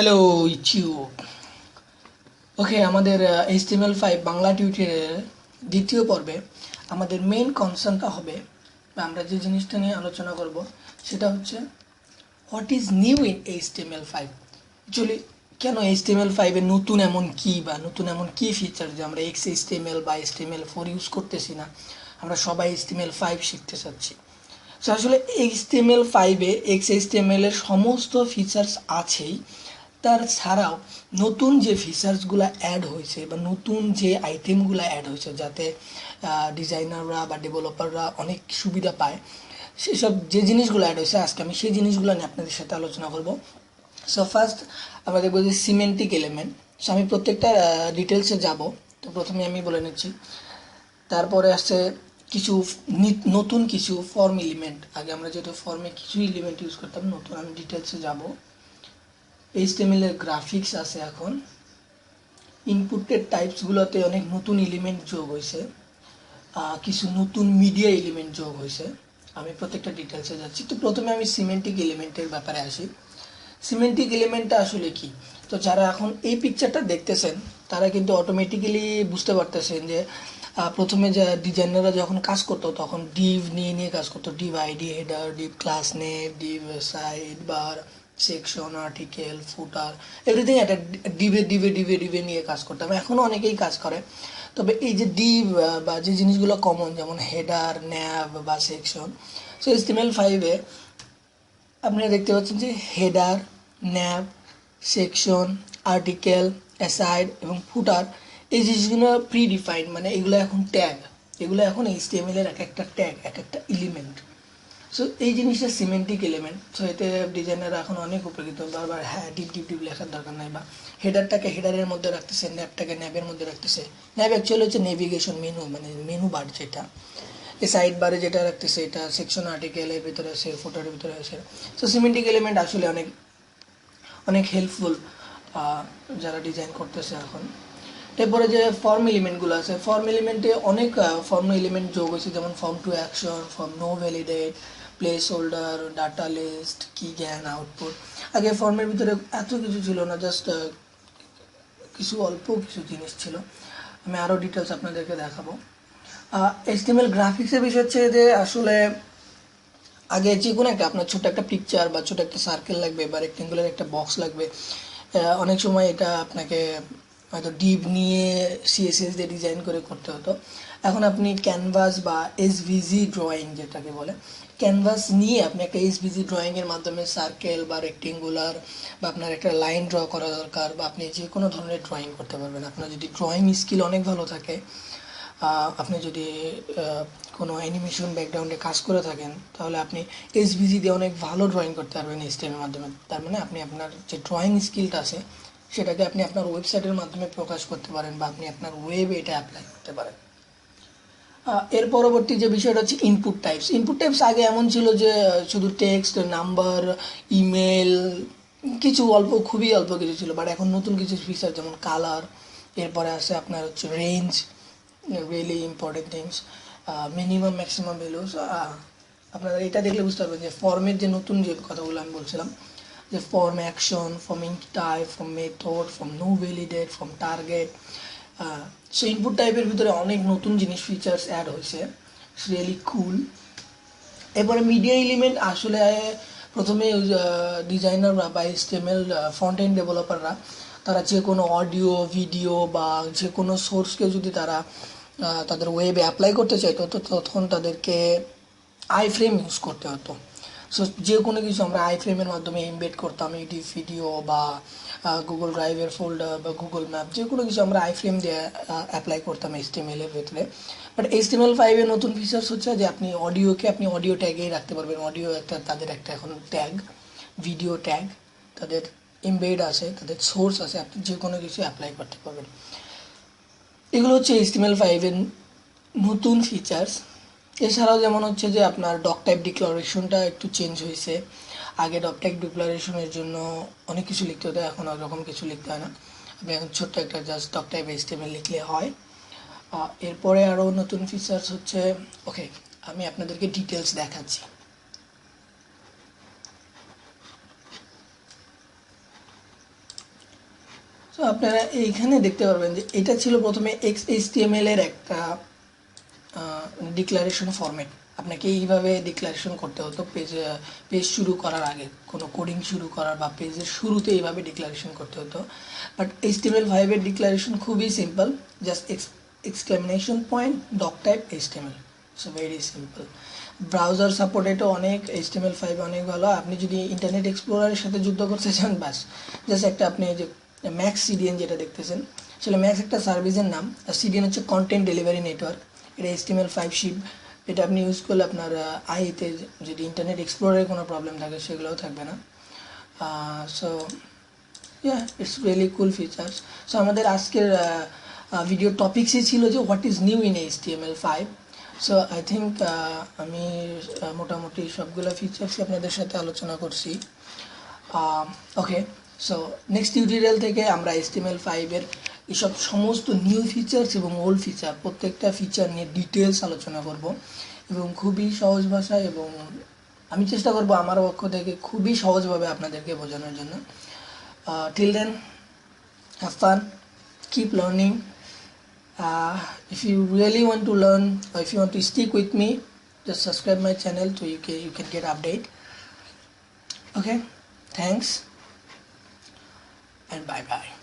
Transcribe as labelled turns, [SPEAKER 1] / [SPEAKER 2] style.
[SPEAKER 1] Hello YouTube. ওকে, আমাদের HTML5 Bangla টিউটোরিয়ালের দ্বিতীয় পর্বে আমাদের মেইন কনসার্নটা হবে, বা আমরা যে জিনিসটা নিয়ে আলোচনা করব সেটা হচ্ছে what is new in HTML5। Actually কেন HTML5 এর নতুন এমন কি, বা নতুন এমন কি ফিচার যে আমরা XHTML বা HTML4 ইউজ করতেছি না, আমরা সবাই HTML5 শিখতে চাচ্ছি। সো আসলে HTML5-এ XHTML এর সমস্ত ফিচার্স আছেই, তার ছাড়াও নতুন যে ফিচার্সগুলো অ্যাড হয়েছে বা নতুন যে আইটেমগুলো অ্যাড হয়েছে, যাতে ডিজাইনাররা বা ডেভেলপাররা অনেক সুবিধা পায়, সেসব যে জিনিসগুলো অ্যাড হয়েছে আজকে আমি সেই জিনিসগুলো নিয়ে আপনাদের সাথে আলোচনা করব। সো ফার্স্ট আমরা দেখবো যে সিমেন্টিক এলিমেন্ট। সো আমি প্রত্যেকটা ডিটেলসে যাব। তো প্রথমে আমি বলে নিচ্ছি, তারপরে আসছে কিছু নতুন কিছু ফর্ম এলিমেন্ট। আগে আমরা যেহেতু ফর্মে কিছু এলিমেন্ট ইউজ করতাম, নতুন আমি ডিটেলসে যাব। HTML এর গ্রাফিক্স আছে এখন, ইনপুটের টাইপসগুলোতে অনেক নতুন এলিমেন্ট যোগ হয়েছে, কিছু নতুন মিডিয়া এলিমেন্ট যোগ হয়েছে। আমি প্রত্যেকটা ডিটেলসে যাচ্ছি। তো প্রথমে আমি সিমেন্টিক এলিমেন্টের ব্যাপারে আসি। সিমেন্টিক এলিমেন্টটা আসলে কি? তো যারা এখন এই পিকচারটা দেখতেছেন তারা কিন্তু অটোমেটিক্যালি বুঝতে পারতেছেন যে প্রথমে যে ডিজাইনাররা যখন কাজ করতো তখন ডিভ নিয়ে নিয়ে কাজ করতো। Div id, header, div class name, div sidebar, section, article, footer, everything একটা ডিভে ডিভে ডিভে ডিভে নিয়ে কাজ করতাম। এখনও অনেকেই কাজ করে। তবে এই যে ডিভ বা যে জিনিসগুলো কমন, যেমন হেডার, ন্যাব বা সেকশন, সো HTML5-এ আপনারা দেখতে পাচ্ছেন যে হেডার, ন্যাব, সেকশন, আর্টিকেল, অ্যাসাইড এবং ফুটার, এই জিনিসগুলো প্রি ডিফাইন্ড, মানে এগুলো এখন ট্যাগ। এগুলো এখন HTML এর এক একটা ট্যাগ, এক একটা এলিমেন্ট। সো এই জিনিসটা সিমেন্টিক এলিমেন্ট। সো এতে ডিজাইনাররা এখন অনেক উপকৃত। বারবার হ্যাঁ ডিপ ডিপ ডিপ লেখার দরকার নাই, বা হেডারটাকে হেডারের মধ্যে রাখতেছে, ন্যাবটাকে ন্যাবের মধ্যে রাখতেছে। ন্যাব অ্যাকচুয়ালি হচ্ছে নেভিগেশন মেনু, মানে মেনু বার যেটা। এই সাইড বারে যেটা রাখতেছে এটা সেকশন, আর্টিকেলের ভিতরে আছে, ফুটারের ভিতরে আছে। সো সিমেন্টিক এলিমেন্ট আসলে অনেক অনেক হেল্পফুল যারা ডিজাইন করতেছে এখন। এরপরে যে ফর্ম এলিমেন্টগুলো আছে, ফর্ম এলিমেন্টে অনেক ফর্ম এলিমেন্ট যোগ হয়েছে, যেমন form to action, form no validate, placeholder, datalist, keygen, output. আগে ফর্মের ভিতরে এত কিছু ছিল না, জাস্ট কিছু অল্প কিছু জিনিস ছিল। আমি আরও ডিটেলস আপনাদেরকে দেখাবো। HTML গ্রাফিক্সের বিষয় হচ্ছে যে আসলে আগে যে কোনো একটা আপনার ছোট একটা পিকচার বা ছোট একটা সার্কেল লাগবে বা রেক্টেঙ্গুলার একটা বক্স লাগবে, অনেক সময় এটা আপনাকে হয়তো ডিভ নিয়ে CSS দিয়ে ডিজাইন করে করতে হতো। এখন আপনি ক্যানভাস বা SVG ড্রয়িং যেটাকে বলে, ক্যানভাস নিয়ে আপনি একটা SVG ড্রয়িংয়ের মাধ্যমে সার্কেল বা রেক্টেঙ্গুলার বা আপনার একটা লাইন ড্র করা দরকার, বা আপনি যে কোনো ধরনের ড্রয়িং করতে পারবেন। আপনার যদি ড্রয়িং স্কিল অনেক ভালো থাকে, আপনি যদি কোনো অ্যানিমেশন ব্যাকগ্রাউন্ডে কাজ করে থাকেন, তাহলে আপনি SVG দিয়ে অনেক ভালো ড্রয়িং করতে পারবেন HTML-এর মাধ্যমে। তার মানে আপনি আপনার যে ড্রয়িং স্কিলটা আছে সেটাকে আপনি আপনার ওয়েবসাইটের মাধ্যমে প্রকাশ করতে পারেন, বা আপনি আপনার ওয়েবে এটা অ্যাপ্লাই করতে পারেন। এর পরবর্তী যে বিষয়টা হচ্ছে ইনপুট টাইপস। ইনপুট টাইপস আগে এমন ছিল যে শুধু টেক্সট, নাম্বার, ইমেল, কিছু অল্প, খুবই অল্প কিছু ছিল। বাট এখন নতুন কিছু ফিচার, যেমন কালার, এরপরে আছে আপনার হচ্ছে range, really important things, minimum maximum values. আপনারা এটা দেখলে বুঝতে পারবেন যে ফর্মের যে নতুন যে কথাগুলো আমি বলছিলাম, যে form action, form enctype, form method, form no validate, form target. So input টাইপের ভিতরে অনেক নতুন জিনিস, ফিচার্স অ্যাড হয়েছে, রিয়েলি কুল। এরপরে মিডিয়া এলিমেন্ট আসলে প্রথমে ডিজাইনাররা বা HTML ফ্রন্ট এন্ড ডেভেলপাররা তারা যে কোনো অডিও, ভিডিও বা যে কোনো সোর্সকে যদি তারা তাদের ওয়েবে অ্যাপ্লাই করতে চাইতো, তো তখন তাদেরকে আইফ্রেম ইউজ করতে হতো। সো যে কোনো কিছু আমরা আইফ্রেমের মাধ্যমে এমবেড করতাম, এডিট ভিডিও বা গুগল ড্রাইভের ফোল্ডার বা গুগল ম্যাপ, যে কোনো কিছু আমরা আইফ্রেম দিয়ে অ্যাপ্লাই করতাম HTML এর ভেতরে। বাট HTML5-এর নতুন ফিচার্স হচ্ছে যে আপনি অডিওকে আপনি অডিও ট্যাগেই রাখতে পারবেন। অডিও একটা তাদের একটা এখন ট্যাগ, ভিডিও ট্যাগ তাদের এমবেড আছে, তাদের সোর্স আছে, আপনি যে কোনো কিছু অ্যাপ্লাই করতে পারবেন। এগুলো হচ্ছে HTML5-এর নতুন ফিচার্স। এছাড়াও যেমন হচ্ছে যে আপনার ডক টাইপ ডিক্লারেশনটা একটু চেঞ্জ হয়েছে। আগে ডক টাইপ ডিক্লারেশনের জন্য অনেক কিছু লিখতে হতো, এখন ওরকম কিছু লিখতে হয় না। আপনি এখন ছোট্ট একটা জাস্ট ডক টাইপ HTML লিখলে হয়। এরপরে আরও নতুন ফিচার্স হচ্ছে, ওকে আমি আপনাদেরকে ডিটেলস দেখাচ্ছি। সো আপনারা এইখানে দেখতে পারবেন যে এটা ছিল প্রথমে XHTML এর একটা ডিক্লারেশন ফরম্যাট। আপনাকে এইভাবে ডিক্লারেশন করতে হতো পেজ শুরু করার আগে, কোনো কোডিং শুরু করার বা পেজের শুরুতে এইভাবে ডিক্লারেশন করতে হতো। বাট HTML5 এর ডিক্লারেশন খুবই simple, just exclamation point doc type HTML, so very simple. Browser সাপোর্টেডও অনেক, HTML5 অনেক ভালো। আপনি যদি ইন্টারনেট এক্সপ্লোরারের সাথে যুদ্ধ করতে চান, বাস জাস্ট একটা আপনি যে ম্যাক্স CDN যেটা দেখতেছেন, আসলে ম্যাক্স একটা সার্ভিসের নাম, আর CDN হচ্ছে কন্টেন্ট ডেলিভারি নেটওয়ার্ক। এটা HTML5 শিপ, এটা আপনি ইউজ করলে আপনার আইতে যদি ইন্টারনেট এক্সপ্লোরারে কোনো প্রবলেম থাকে সেগুলোও থাকবে না। So yeah, it's really cool features. So আমাদের আজকের ভিডিও টপিক্সই ছিল যে what is new in HTML5। So I think আমি মোটামুটি সবগুলো ফিচার্সই আপনাদের সাথে আলোচনা করছি। ওকে, সো নেক্সট টিউটোরিয়াল থেকে আমরা HTML5 এর এসব সমস্ত নিউ ফিচার্স এবং ওল্ড ফিচার, প্রত্যেকটা ফিচার নিয়ে ডিটেলস আলোচনা করব এবং খুবই সহজ ভাষায়, এবং আমি চেষ্টা করব আমার পক্ষ থেকে খুবই সহজভাবে আপনাদেরকে বোঝানোর জন্য। Till then, have fun, keep learning. If you really want to learn, or if you want to stick with me, just subscribe my channel so you can get update. Okay, thanks and bye bye.